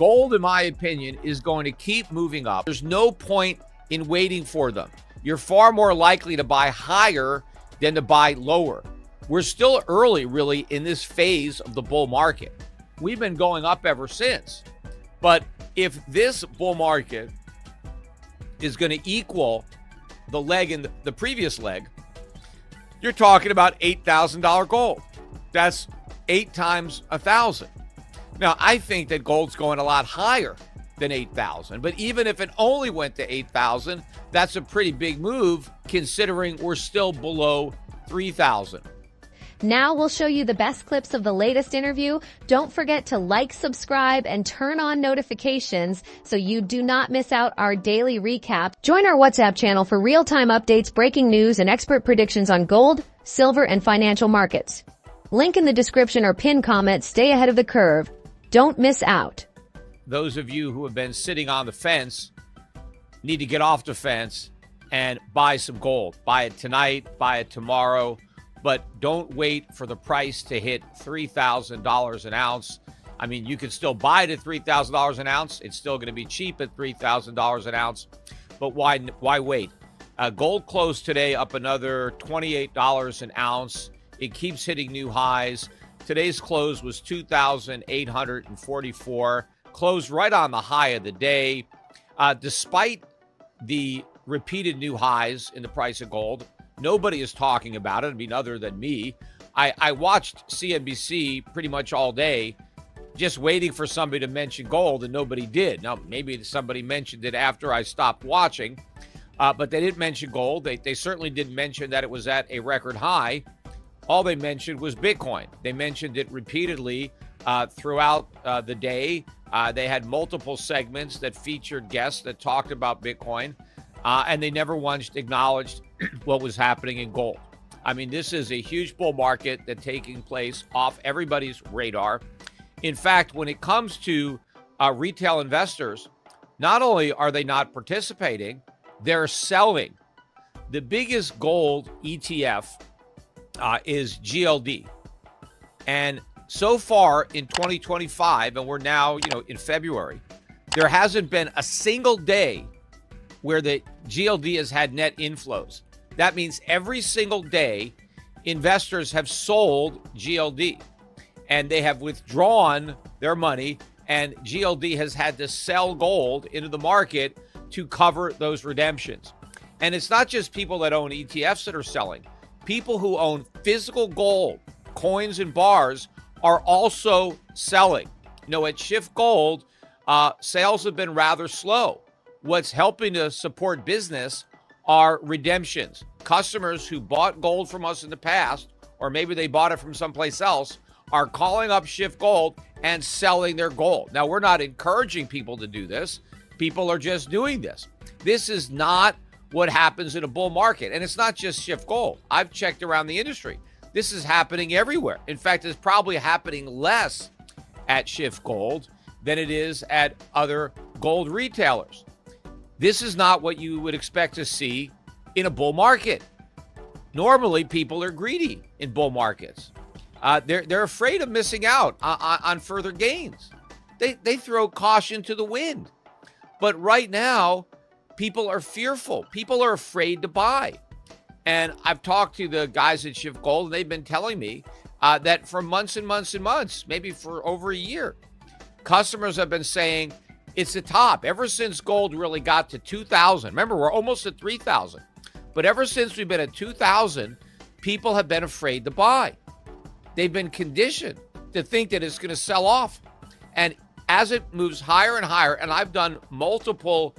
Gold, in my opinion, is going to keep moving up. There's no point in waiting for them. You're far more likely to buy higher than to buy lower. We're still early, really, in this phase of the bull market. We've been going up ever since. But if this bull market is going to equal the leg in the previous leg, you're talking about $8,000 gold. That's 8 times 1,000. Now, I think that gold's going a lot higher than 8,000, but even if it only went to 8,000, that's a pretty big move considering we're still below 3,000. Now we'll show you the best clips of the latest interview. Don't forget to like, subscribe, and turn on notifications so you do not miss out our daily recap. Join our WhatsApp channel for real-time updates, breaking news, and expert predictions on gold, silver, and financial markets. Link in the description or pinned comment. Stay ahead of the curve. Don't miss out. Those of you who have been sitting on the fence need to get off the fence and buy some gold. Buy it tonight, buy it tomorrow. But don't wait for the price to hit $3,000 an ounce. I mean, you can still buy it at $3,000 an ounce. It's still going to be cheap at $3,000 an ounce. But why wait? Gold closed today up another $28 an ounce. It keeps hitting new highs. Today's close was $2,844. Closed right on the high of the day. Despite the repeated new highs in the price of gold, nobody is talking about it, I mean, other than me. I watched CNBC pretty much all day, just waiting for somebody to mention gold, and nobody did. Now, maybe somebody mentioned it after I stopped watching, but they didn't mention gold. They certainly didn't mention that it was at a record high. All they mentioned was Bitcoin. They mentioned it repeatedly throughout the day. They had multiple segments that featured guests that talked about Bitcoin, and they never once acknowledged what was happening in gold. I mean, this is a huge bull market that's taking place off everybody's radar. In fact, when it comes to retail investors, not only are they not participating, they're selling. The biggest gold ETF is GLD. And so far in 2025, and we're now, in February, there hasn't been a single day where the GLD has had net inflows. That means every single day, investors have sold GLD and they have withdrawn their money, and GLD has had to sell gold into the market to cover those redemptions. And it's not just people that own ETFs that are selling. People who own physical gold, coins and bars, are also selling. At Schiff Gold, sales have been rather slow. What's helping to support business are redemptions. Customers who bought gold from us in the past, or maybe they bought it from someplace else, are calling up Schiff Gold and selling their gold. Now, we're not encouraging people to do this. People are just doing this. This is not what happens in a bull market. And it's not just Schiff Gold. I've checked around the industry. This is happening everywhere. In fact, it's probably happening less at Schiff Gold than it is at other gold retailers. This is not what you would expect to see in a bull market. Normally, people are greedy in bull markets. They're afraid of missing out on further gains. They throw caution to the wind. But right now, people are fearful. People are afraid to buy. And I've talked to the guys at Schiff Gold, and they've been telling me that for months and months and months, maybe for over a year, customers have been saying, it's the top. Ever since gold really got to 2,000, remember, we're almost at 3,000. But ever since we've been at 2,000, people have been afraid to buy. They've been conditioned to think that it's going to sell off. And as it moves higher and higher, and I've done multiple,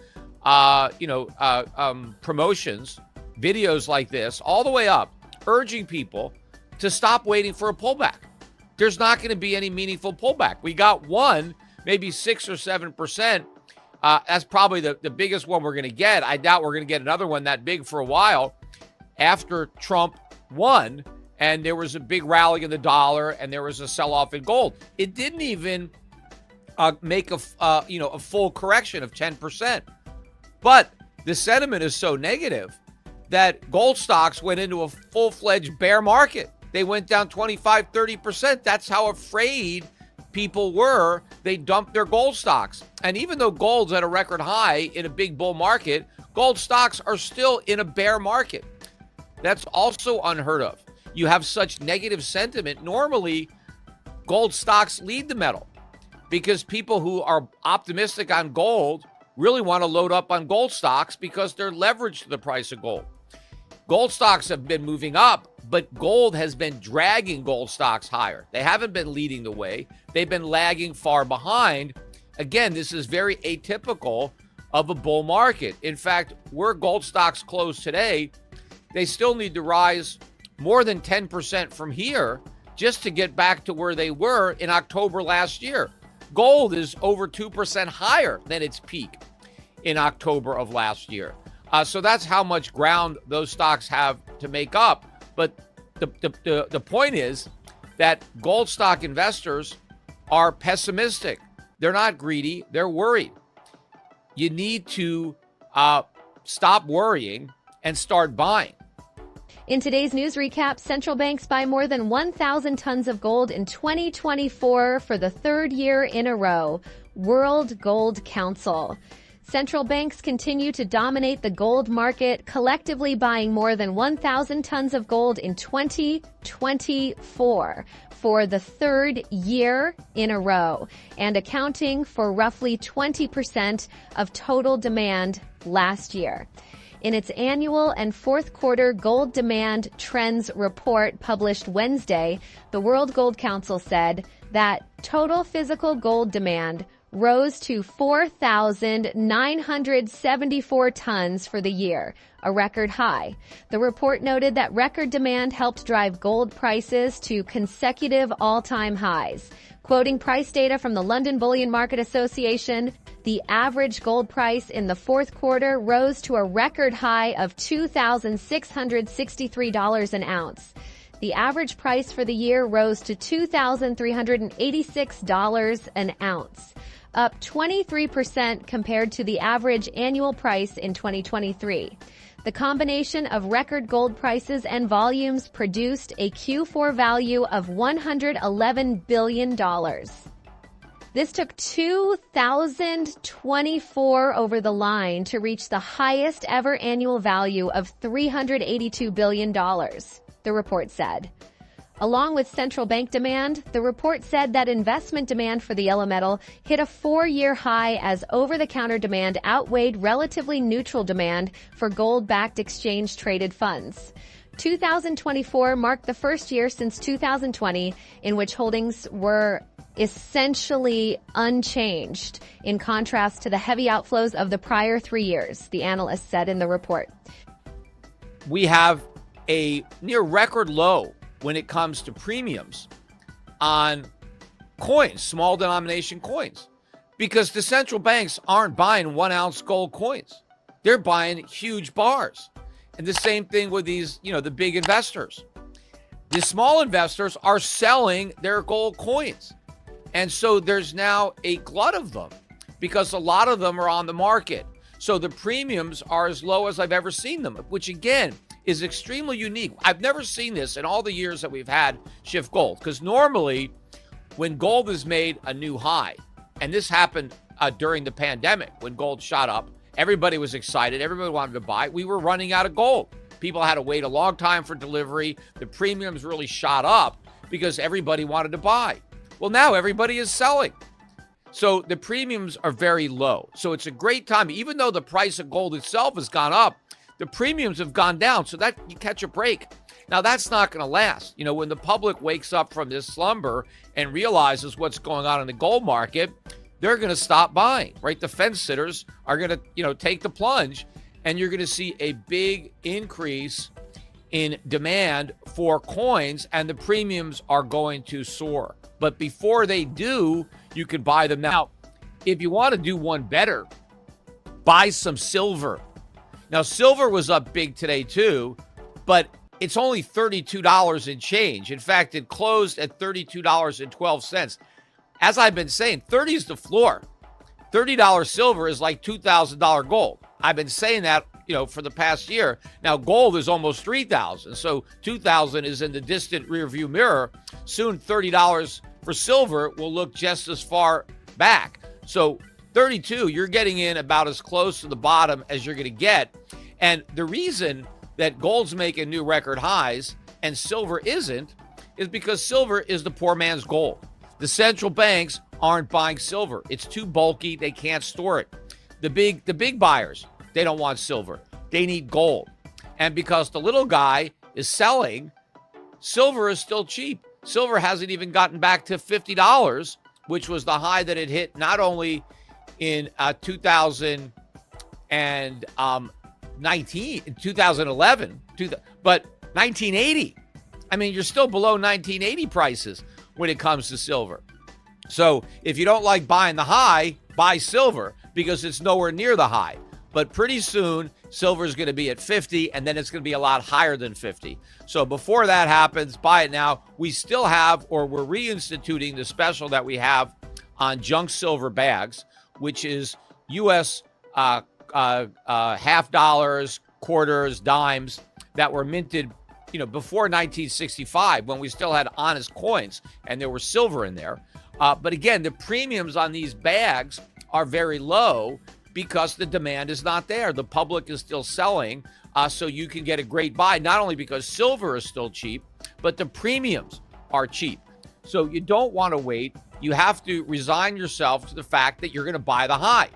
promotions, videos like this, all the way up, urging people to stop waiting for a pullback. There's not going to be any meaningful pullback. We got one, maybe 6 or 7%. That's probably the biggest one we're going to get. I doubt we're going to get another one that big for a while after Trump won, and there was a big rally in the dollar, and there was a sell-off in gold. It didn't even make a full correction of 10%. But the sentiment is so negative that gold stocks went into a full-fledged bear market. They went down 25, 30%. That's how afraid people were, they dumped their gold stocks. And even though gold's at a record high in a big bull market, gold stocks are still in a bear market. That's also unheard of. You have such negative sentiment. Normally, gold stocks lead the metal because people who are optimistic on gold really want to load up on gold stocks because they're leveraged to the price of gold. Gold stocks have been moving up, but gold has been dragging gold stocks higher. They haven't been leading the way. They've been lagging far behind. Again, this is very atypical of a bull market. In fact, where gold stocks close today, they still need to rise more than 10% from here just to get back to where they were in October last year. Gold is over 2% higher than its peak in October of last year. So that's how much ground those stocks have to make up. But the point is that gold stock investors are pessimistic. They're not greedy. They're worried. You need to stop worrying and start buying. In today's news recap, central banks buy more than 1,000 tons of gold in 2024 for the third year in a row. World Gold Council. Central banks continue to dominate the gold market, collectively buying more than 1,000 tons of gold in 2024 for the third year in a row, and accounting for roughly 20% of total demand last year. In its annual and fourth quarter gold demand trends report published Wednesday, the World Gold Council said that total physical gold demand rose to 4,974 tons for the year, a record high. The report noted that record demand helped drive gold prices to consecutive all-time highs. Quoting price data from the London Bullion Market Association, the average gold price in the fourth quarter rose to a record high of $2,663 an ounce. The average price for the year rose to $2,386 an ounce, up 23% compared to the average annual price in 2023. The combination of record gold prices and volumes produced a Q4 value of $111 billion. This took 2024 over the line to reach the highest ever annual value of $382 billion, the report said. Along with central bank demand, the report said that investment demand for the yellow metal hit a 4-year high as over-the-counter demand outweighed relatively neutral demand for gold-backed exchange-traded funds. 2024 marked the first year since 2020 in which holdings were essentially unchanged, in contrast to the heavy outflows of the prior 3 years, the analyst said in the report. We have a near record low when it comes to premiums on coins, small denomination coins, because the central banks aren't buying 1 ounce gold coins. They're buying huge bars. And the same thing with these, the big investors. The small investors are selling their gold coins. And so there's now a glut of them because a lot of them are on the market. So the premiums are as low as I've ever seen them, which again is extremely unique. I've never seen this in all the years that we've had Schiff Gold, because normally when gold is made a new high, and this happened during the pandemic when gold shot up, everybody was excited, everybody wanted to buy. We were running out of gold. People had to wait a long time for delivery. The premiums really shot up because everybody wanted to buy. Well, now everybody is selling. So the premiums are very low. So it's a great time. Even though the price of gold itself has gone up, the premiums have gone down, so that you catch a break. Now, that's not going to last. When the public wakes up from this slumber and realizes what's going on in the gold market, they're going to stop buying, right? The fence sitters are going to, take the plunge, and you're going to see a big increase in demand for coins, and the premiums are going to soar. But before they do, you can buy them now. If you want to do one better, buy some silver. Now, silver was up big today too, but it's only $32 and change. In fact, it closed at $32.12. As I've been saying, 30 is the floor. $30 silver is like $2,000 gold. I've been saying that, for the past year. Now, gold is almost $3,000. So $2,000 is in the distant rearview mirror. Soon $30 for silver will look just as far back. So 32, you're getting in about as close to the bottom as you're going to get. And the reason that gold's making new record highs and silver isn't is because silver is the poor man's gold. The central banks aren't buying silver. It's too bulky. They can't store it. The big buyers, they don't want silver. They need gold. And because the little guy is selling, silver is still cheap. Silver hasn't even gotten back to $50, which was the high that it hit not only in 2011, but 1980. I mean, you're still below 1980 prices when it comes to silver. So if you don't like buying the high, buy silver because it's nowhere near the high. But pretty soon, silver is going to be at 50, and then it's going to be a lot higher than 50. So before that happens, buy it now. We still have, or we're reinstituting the special that we have on junk silver bags, which is U.S. half dollars, quarters, dimes that were minted, before 1965 when we still had honest coins and there was silver in there. But again, the premiums on these bags are very low because the demand is not there. The public is still selling, so you can get a great buy, not only because silver is still cheap, but the premiums are cheap. So you don't want to wait. You have to resign yourself to the fact that you're going to buy the high.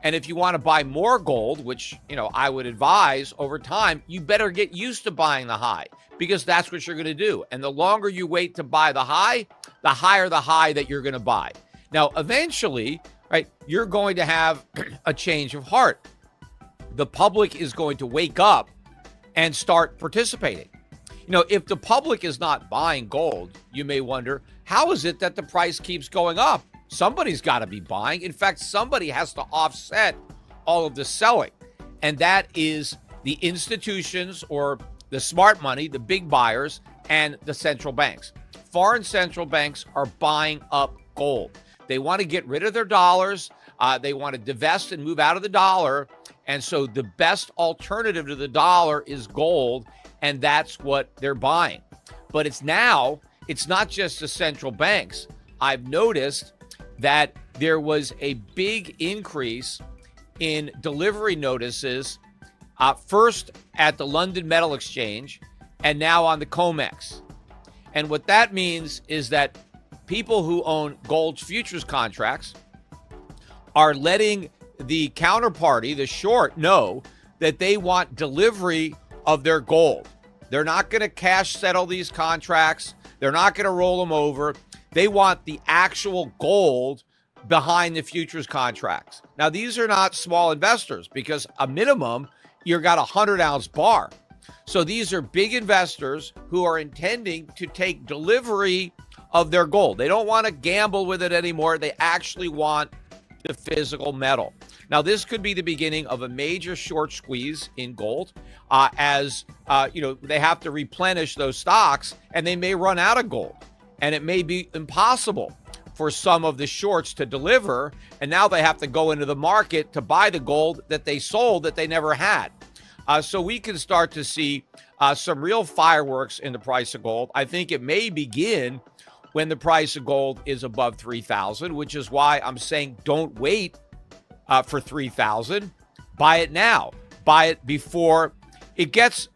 And if you want to buy more gold, which, I would advise over time, you better get used to buying the high because that's what you're going to do. And the longer you wait to buy the high, the higher the high that you're going to buy. Now, eventually, right, you're going to have a change of heart. The public is going to wake up and start participating. If the public is not buying gold, you may wonder, how is it that the price keeps going up? Somebody's got to be buying. In fact, somebody has to offset all of the selling. And that is the institutions or the smart money, the big buyers, and the central banks. Foreign central banks are buying up gold. They want to get rid of their dollars. They want to divest and move out of the dollar. And so the best alternative to the dollar is gold. And that's what they're buying. But it's not just the central banks. I've noticed that there was a big increase in delivery notices, first at the London Metal Exchange and now on the COMEX. And what that means is that people who own gold futures contracts are letting the counterparty, the short, know that they want delivery of their gold. They're not going to cash settle these contracts. They're not going to roll them over. They want the actual gold behind the futures contracts. Now, these are not small investors because a minimum, you've got a 100-ounce bar. So these are big investors who are intending to take delivery of their gold. They don't want to gamble with it anymore. They actually want the physical metal. Now, this could be the beginning of a major short squeeze in gold as they have to replenish those stocks and they may run out of gold. And it may be impossible for some of the shorts to deliver. And now they have to go into the market to buy the gold that they sold that they never had. So we can start to see some real fireworks in the price of gold. I think it may begin when the price of gold is above 3,000, which is why I'm saying don't wait for 3,000. Buy it now. Buy it before it gets